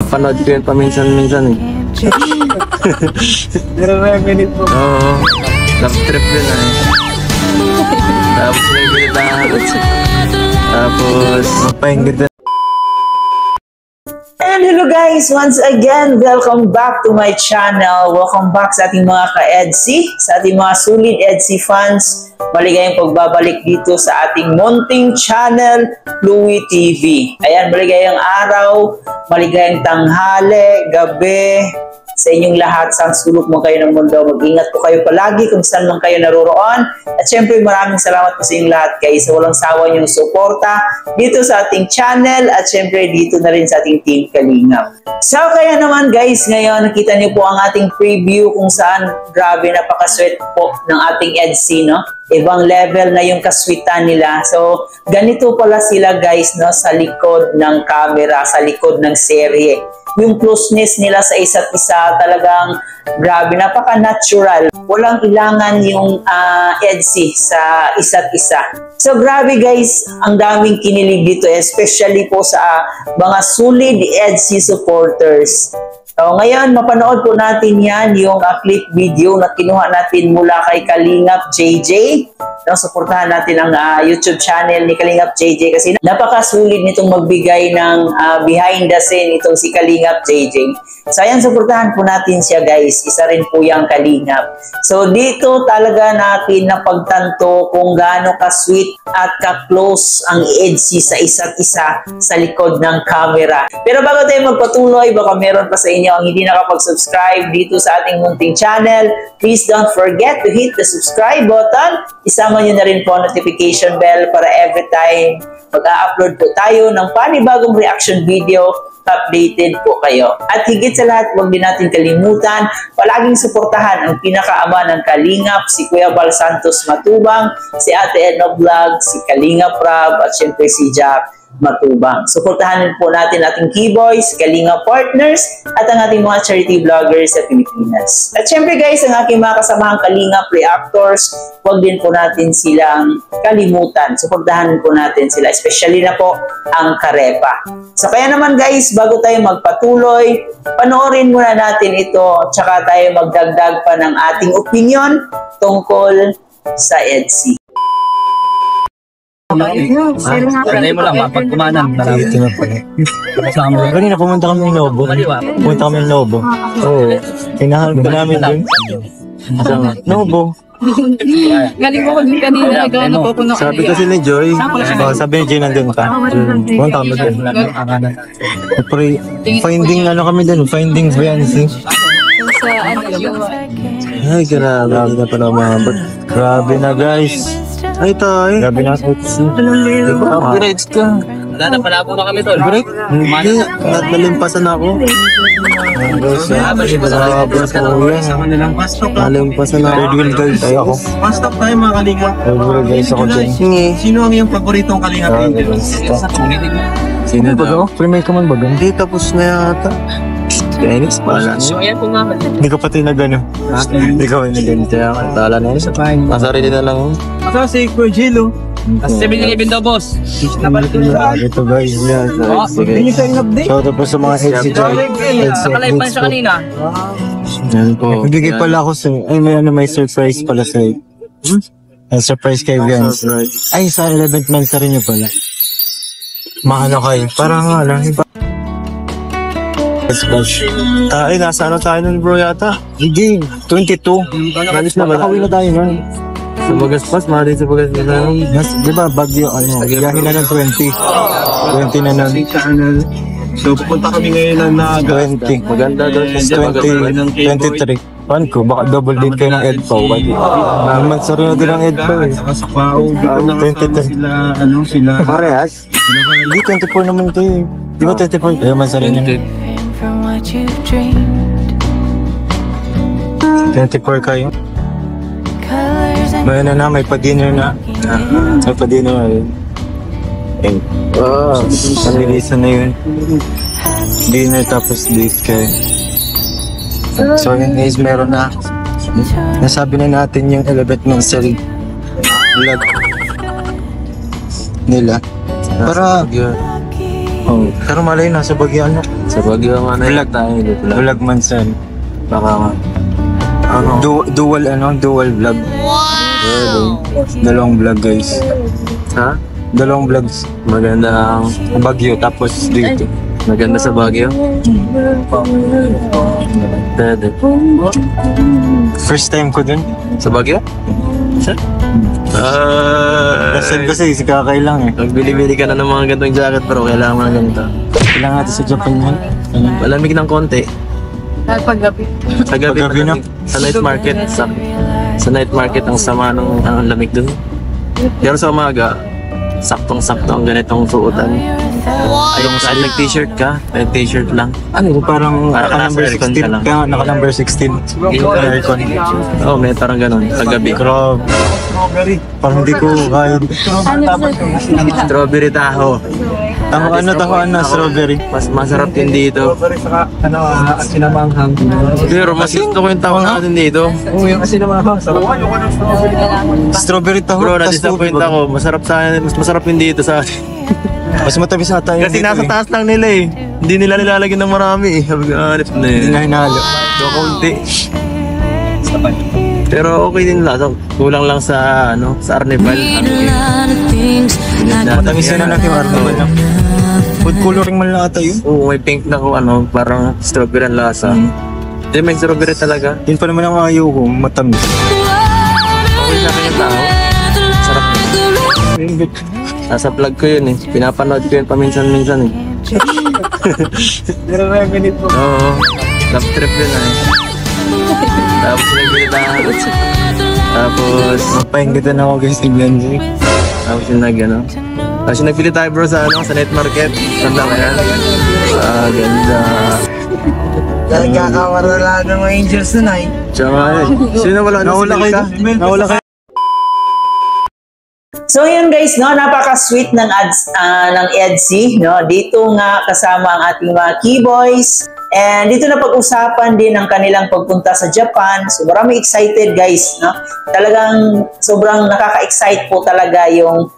Panood ko yun paminsan-minsan eh. Nire-reminis po. Oo. Love trip yun eh. Tapos nagkita. Tapos mapahinggit. And hello guys, once again, welcome back to my channel. Welcome back sa ating mga ka-EDC, sa ating mga sulit EDC fans. Maligayang pagbabalik dito sa ating munting channel, Louie TV. Ayan, maligayang araw, maligayang tanghali, gabi, sa inyong lahat, sa sulok mo kayo ng mundo. Mag-ingat po kayo palagi kung saan man kayo naroroon. At syempre maraming salamat po sa inyong lahat guys sa walang sawa niyong suporta dito sa ating channel at syempre dito na rin sa ating Team Kalingap. So kaya naman guys, ngayon nakita niyo po ang ating preview kung saan grabe napaka-sweet po ng ating EDC, no? Ibang level na yung kaswitan nila. So ganito pala sila guys, no? Sa likod ng camera, sa likod ng serye. Yung closeness nila sa isa't isa talagang grabe, napaka-natural. Walang ilangan yung EDC sa isa't isa. So grabe guys, ang daming kinilig dito, especially po sa mga solid EDC supporters. So ngayon, mapanood po natin yan, yung clip video na kinuha natin mula kay Kalingap JJ. No, suportahan natin ang YouTube channel ni Kalingap JJ kasi napakasulit nitong magbigay ng behind the scene itong si Kalingap JJ. So ayan, suportahan po natin siya guys. Isa rin po yung Kalingap. So dito talaga natin napagtanto kung gaano ka-sweet at ka-close ang EDC sa isa't isa sa likod ng camera. Pero bago tayo magpatuloy, baka meron pa sa inyo ang hindi nakapag-subscribe dito sa ating munting channel, please don't forget to hit the subscribe button. Isama nyo na rin po notification bell para every time mag-upload po tayo ng panibagong reaction video, updated po kayo. At higit sa lahat, huwag din natin kalimutan, palaging suportahan ang pinakaama ng Kalingap, si Kuya Val Santos Matubang, si Ate Edna Vlog, si Kalingap Rab, at syempre si Jack Matubang. Suportahan po natin ating Keyboys, Kalingap Partners, at ang ating mga charity vloggers sa Pilipinas. At syempre guys, ang aking mga kasamahang Kalingap Reactors, huwag din po natin silang kalimutan. Suportahan po natin sila, especially na po ang Karepa. So kaya naman guys, bago tayo magpatuloy, panoorin muna natin ito, tsaka tayo magdagdag pa ng ating opinion tungkol sa EDC. Sanay mo lang, mapagkumanan. Ito na po. Kasama mo. Kanina pumunta kami ng Lobo. Pumunta kami ng Lobo. Oo. Hinahanap ko namin dun. Lobo. Galing ko kung kanina naghanap ako ng Sabi kasi ni Joy, sabi ni Joy nandun ka. Pumunta kami dun. Finding ano kami dun, finding fiancé. sa ano. Ay, grabe na pala umabot. Grabe na guys. Ay tayo. Grabe na sa upgrades ka. Wala na, palabo na kami tol. Break? Hindi, nalimpasan ako. Nalimpasan ako. Third wheel guys tayo ako. Pastok tayo mga Kalingap. Third wheel guys ako dyan. Sino ang iyong paboritong Kalingap? Sino ba ako? Primay ka man ba? Hindi, tapos na yata. Phoenix pala. So ayan po nga. Hindi ko pati nagano. Hindi ko pati nagano. Kaya tala na yun. Masarili na lang. Asa si Kuya Jilo? As 7-11 daw boss. Ito guys. Hindi nyo tayong update. So tapos sa mga HCJ. Nakalive pa siya kanina. Yan po. Nagbigay pala ako sa, ay may surprise pala sa surprise kay Vians. Ay sa 11th month rin nyo pala. Maano kayo? Parang nga lang. Ay, nasa ano tayo nun bro yata? Hindi, 22. Malis na ba? Nakawin na tayo nun. Sa Bagaspas, malis sa Bagaspas na nun. Di ba, Bagyo, ano, gahin na ng 20. 20 na nun. So pupunta kami ngayon na 20. Maganda doon. 23. Pan ko, baka double date kayo ng EDPAW. Naman sa rin din ng EDPAW eh. Saka sa Pao, dito na sila, ano sila. Parehas? Hindi, 24 naman ito eh. Di ba 24? Ayaw man sa rin yun. 24 kayo. May ano na, may pa-dinner na. May pa-dinner na yun. Wow, panilisan na yun. Dinner tapos date kayo. So yun guys, meron na. Nasabi na natin yung 11th month vlog nila. Para, oh, pero malay nasa Baguio ano. Sa Baguio nga na Vlog tayo dito lang. Vlog man sir. Baka nga. Ano? Dual vlog. Wow. Dalawang vlog guys. Ha? Dalawang vlogs. Maganda ang... Baguio tapos dito. Maganda sa Baguio. Pwede. First time ko dun. Sa Baguio? Saan? Kasi si Kakay lang eh. Nagbili-bili ka na ng mga gantong jacket pero kailangan mo na ganito. Kailangan natin sa Japan yan. Malamig ng konti. Paggabi. Sa gabi, Paggabi na. sa night market. Sa night market ang sama ng lamig dun. Pero sa umaga, saktong-sakto ang ganitong suotan. Ay, yung saan nag-t-shirt ka, nag-t-shirt lang. Ano yung parang Parang naka-number nasa aircon ka 16 lang. ka, naka-number 16. Yung aircon. Oo, may parang ganun, paggabi. Grabe. Parang hindi ko kaya. Strawberry taho. Tahuan na strawberry. Mas masarap din dito. Asinamanghang. Pero mas gusto ko yung taho natin dito. Oo, yung asinamanghang. Strawberry taho. Bro, tas na-disappoint tubig. ako. Masarap sa akin, mas masarap din dito sa atin. Mas matamis ata yun Kasi dito nasa eh. taas lang nila eh. Hindi nila nilalagyan ng marami eh. Sabi ko, honest na Hindi na eh. hinalo. So, konti. Pero okay din lasa. Kulang lang sa sa Arnival. Matamis na lang yung arnival lang. Food coloring man lang ata yun. Oo, may pink na ko parang strawberry ang lasa. Hindi, may strawberry talaga. Yun pa naman ang ayaw ko, matamis. Okay sa akin yung tao. Sarap. Nasa vlog ko yun eh. Pinapanood ko yun paminsan-minsan eh. Oo. Love trip yun eh. Tapos nagbili tayo. Tapos, Pahingitan ako guys ni Bianzi. tapos yung tapos yung nagbili tayo bro sa sa night market. Ganda kaya. Ganda. Nagkakawala ng mga angels na eh. Tsaka sino wala na Nawala kayo. Nawala kayo. So yun guys, no, napaka-sweet ng ads ng EDC, no. Dito nga kasama ang ating mga keyboys. And dito na pag-usapan din ang kanilang pagpunta sa Japan. So marami excited guys, no. Talagang sobrang nakaka-excite po talaga yung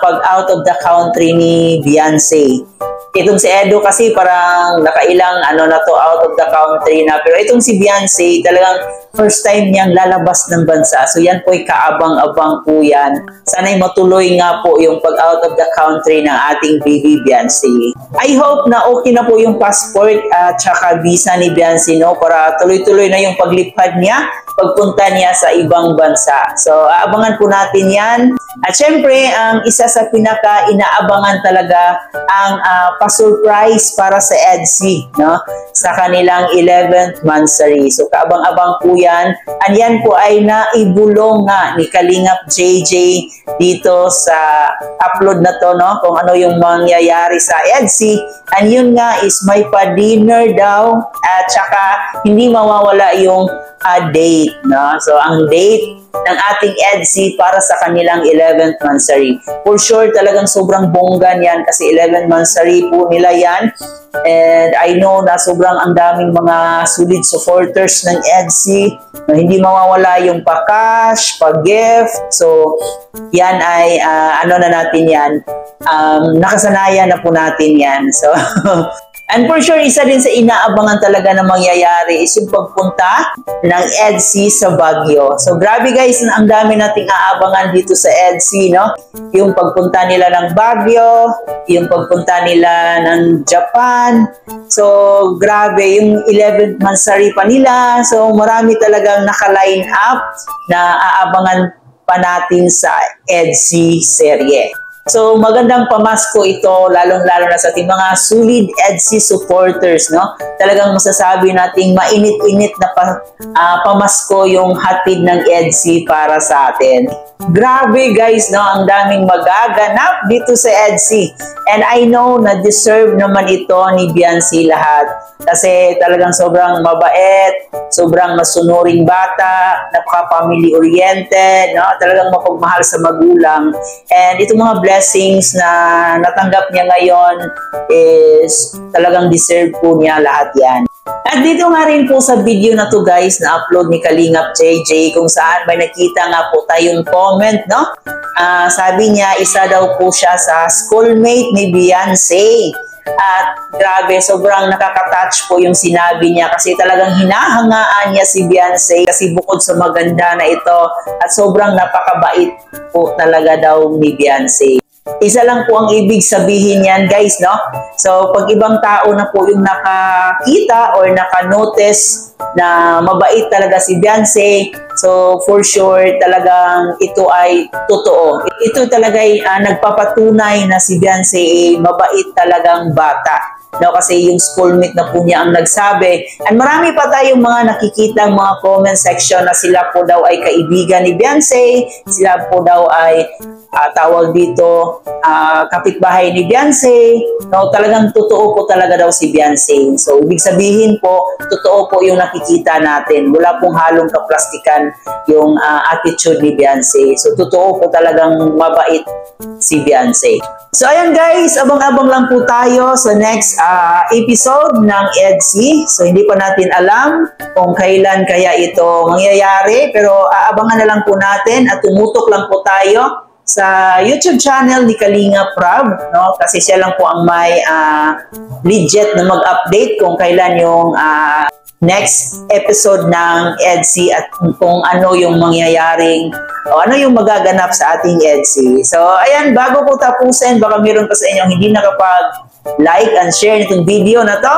pag out of the country ni Beyonce. Itong si Edo kasi parang nakailang na to out of the country na. Pero itong si Beyonce talagang first time niyang lalabas ng bansa. So yan po ay kaabang-abang po yan. Sana'y matuloy nga po yung pag out of the country ng ating baby Beyonce. I hope na okay na po yung passport at saka visa ni Beyonce, no? Para tuloy-tuloy na yung paglipad niya, pagpunta niya sa ibang bansa. So aabangan po natin yan. At syempre, ang isa sa pinaka-inaabangan talaga ang pa-surprise para sa EDC, no? Sa kanilang 11th monthsary. So kaabang-abang po yan. And yan po ay naibulong nga ni Kalingap JJ dito sa upload na to, no? Kung ano yung mangyayari sa EDC. And yun nga is may pa-dinner daw at saka hindi mawawala yung date, no? So ang date ng ating EDC para sa kanilang 11th monthsary. For sure, talagang sobrang bongga niyan kasi 11th monthsary po nila yan. And I know na sobrang ang daming mga solid supporters ng EDC na hindi mawawala yung pa-cash, pa-gift. So, yan ay, na natin yan. Nakasanayan na po natin yan. So, and for sure, isa din sa inaabangan talaga na mangyayari is yung pagpunta ng EDC sa Baguio. So, grabe guys, ang dami nating aabangan dito sa EDC, no? Yung pagpunta nila ng Baguio, yung pagpunta nila ng Japan. So, grabe, yung 11th monthsary pa nila. So, marami talagang naka-line up na aabangan pa natin sa EDC serye. So, magandang pamasko ito, lalong-lalo na sa ating mga solid EDC supporters, no? Talagang masasabi nating mainit-init na pamasko yung hatid ng EDC para sa atin. Grabe guys, no? Ang daming magaganap dito sa EDC. And I know na deserve naman ito ni Beyonce lahat. Kasi talagang sobrang mabait, sobrang masunuring bata, napaka-family oriented, no? Talagang mapagmahal sa magulang. And itong mga blessings na natanggap niya ngayon is talagang deserve po niya lahat yan. At dito nga rin po sa video na to guys, na upload ni Kalingap JJ, kung saan may nakita nga po tayong comment, no? Sabi niya, isa daw po siya sa schoolmate ni Beyonce. At grabe, sobrang nakaka-touch po yung sinabi niya kasi talagang hinahangaan niya si Beyonce kasi bukod sa maganda na ito at sobrang napakabait po talaga daw ni Beyonce. Isa lang po ang ibig sabihin yan guys, no? So pag ibang tao na po yung nakakita or nakanotice na mabait talaga si Beyonce, so for sure talagang ito ay totoo. Ito talaga ay nagpapatunay na si Beyonce ay mabait talagang bata. No, kasi yung schoolmate na po niya ang nagsabi. And marami pa tayong mga nakikita mga comment section na sila po daw ay kaibigan ni Beyonce, sila po daw ay tawag dito kapitbahay ni Beyonce. No, talagang totoo po talaga daw si Beyonce. So ibig sabihin po, totoo po yung nakikita natin. Wala pong halong kaplastikan yung attitude ni Beyonce. So totoo po talagang mabait si Beyonce. So ayan guys, abang-abang lang po tayo sa next episode ng EDC. So hindi pa natin alam kung kailan kaya ito mangyayari, pero aabangan na lang po natin at tumutok lang po tayo sa YouTube channel ni Kalinga Prab, no? Kasi siya lang po ang may legit na mag-update kung kailan yung next episode ng EDC at kung ano yung mangyayaring o ano yung magaganap sa ating EDC. So, ayan, bago po tapusin, baka meron pa sa inyong hindi nakapag-like and share nitong video na to.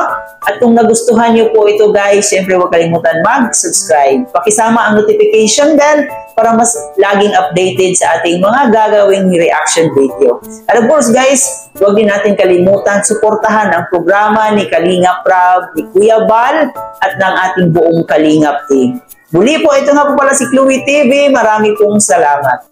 At kung nagustuhan nyo po ito guys, syempre huwag kalimutan mag-subscribe. Pakisama ang notification bell para mas laging updated sa ating mga gagawing reaction video. At of course guys, huwag din natin kalimutan suportahan ang programa ni Kalinga Prab, ni Kuya Bal, at ng ating buong Kalingap team. Muli po, ito nga po pala si Chloe TV. Marami pong salamat.